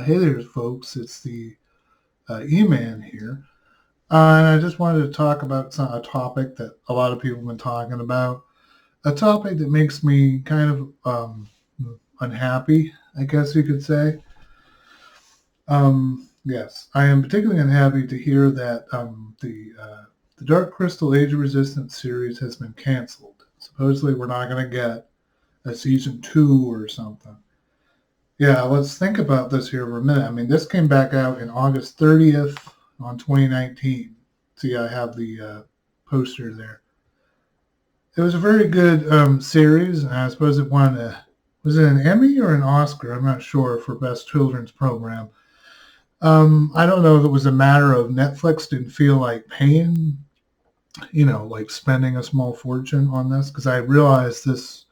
Hey there, folks. It's the E-Man here. And I just wanted to talk about a topic that a lot of people have been talking about. A topic that makes me kind of unhappy, I guess you could say. Yes, I am particularly unhappy to hear that the Dark Crystal Age of Resistance series has been canceled. Supposedly we're not going to get a season 2 or something. Yeah, let's think about this here for a minute. I mean, this came back out in August 30th on 2019. See, I have the poster there. It was a very good series, and I suppose it won was it an Emmy or an Oscar? I'm not sure, for Best Children's Program. I don't know if it was a matter of Netflix didn't feel like paying, like spending a small fortune on this, because I realized this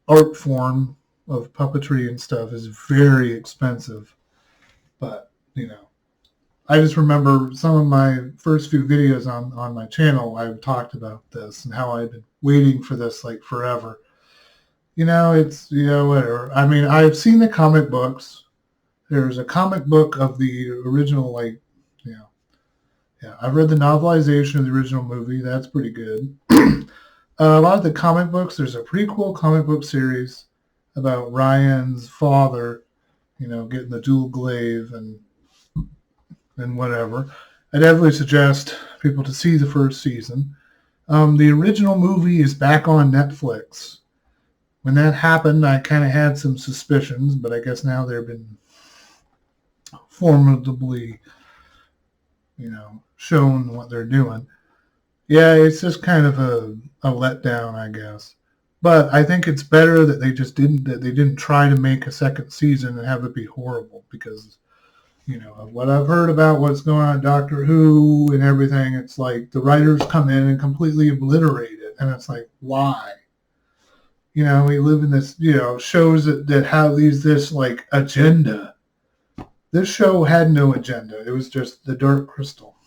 art form of puppetry and stuff is very expensive. But, I just remember some of my first few videos on my channel, I've talked about this and how I've been waiting for this like forever. It's, whatever. I mean, I've seen the comic books. There's a comic book of the original, yeah, I've read the novelization of the original movie. That's pretty good. A lot of the comic books, there's a prequel comic book series about Ryan's father, getting the dual glaive and whatever. I definitely suggest people to see the first season. The original movie is back on Netflix. When that happened, I kind of had some suspicions, but I guess now they've been formidably, shown what they're doing. Yeah, it's just kind of a letdown, I guess. But I think it's better that they didn't try to make a second season and have it be horrible, because of what I've heard about what's going on in Doctor Who and everything, it's like the writers come in and completely obliterate it. And it's like, why? We live in this, shows that have this like agenda. This show had no agenda. It was just the Dark Crystal.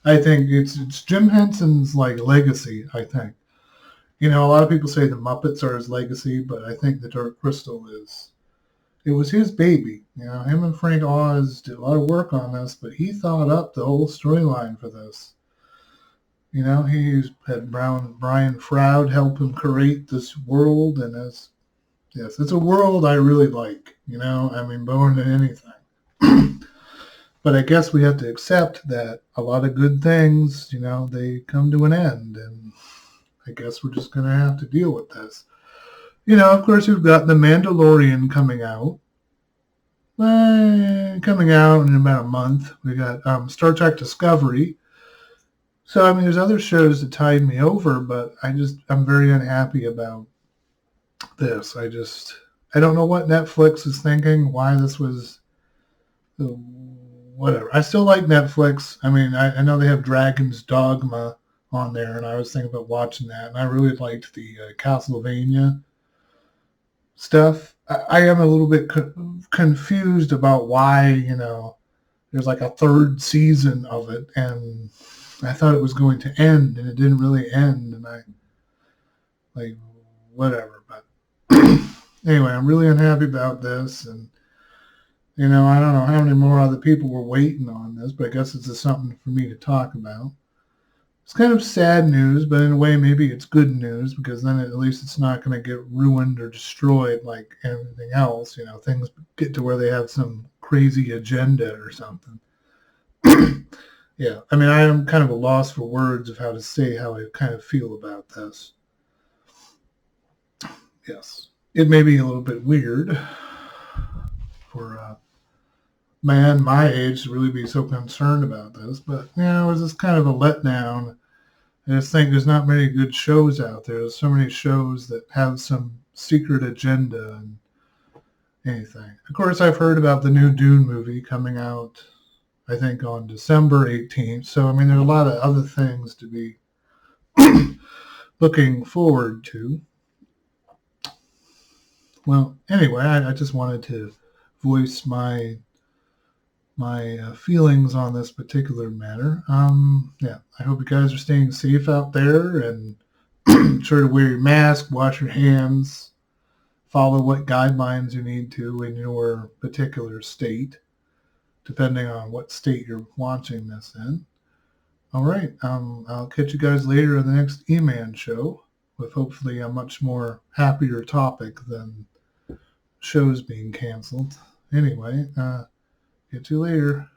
I think it's Jim Henson's like legacy, I think. A lot of people say the Muppets are his legacy, but I think the Dark Crystal is. It was his baby. Him and Frank Oz did a lot of work on this, but he thought up the whole storyline for this. He had Brian Froud help him create this world, and it's a world I really like. I mean, more than anything. But I guess we have to accept that a lot of good things, they come to an end, and I guess we're just going to have to deal with this. Of course, we've got The Mandalorian coming out. Coming out in about a month. We got Star Trek Discovery. So, I mean, there's other shows that tide me over, but I'm very unhappy about this. I don't know what Netflix is thinking, why this was, whatever. I still like Netflix. I mean, I know they have Dragon's Dogma on there, and I was thinking about watching that, and I really liked the Castlevania stuff. I am a little bit confused about why, there's like a third season of it, and I thought it was going to end, and it didn't really end, and whatever. But anyway, I'm really unhappy about this, and, I don't know how many more other people were waiting on this, but I guess it's just something for me to talk about. It's kind of sad news, but in a way, maybe it's good news, because then at least it's not going to get ruined or destroyed like everything else. Things get to where they have some crazy agenda or something. Yeah, I mean, I am kind of a loss for words of how to say how I kind of feel about this. Yes, it may be a little bit weird for a man my age to really be so concerned about this, but, it was just kind of a letdown. I just think there's not many good shows out there. There's so many shows that have some secret agenda and anything. Of course, I've heard about the new Dune movie coming out, I think, on December 18th. So, I mean, there's a lot of other things to be looking forward to. Well, anyway, I just wanted to voice my feelings on this particular matter. Yeah, I hope you guys are staying safe out there, and sure to wear your mask, wash your hands, follow what guidelines you need to in your particular state, depending on what state you're watching this in. All right, I'll catch you guys later in the next E-Man show with hopefully a much more happier topic than shows being canceled. Anyway, get you later.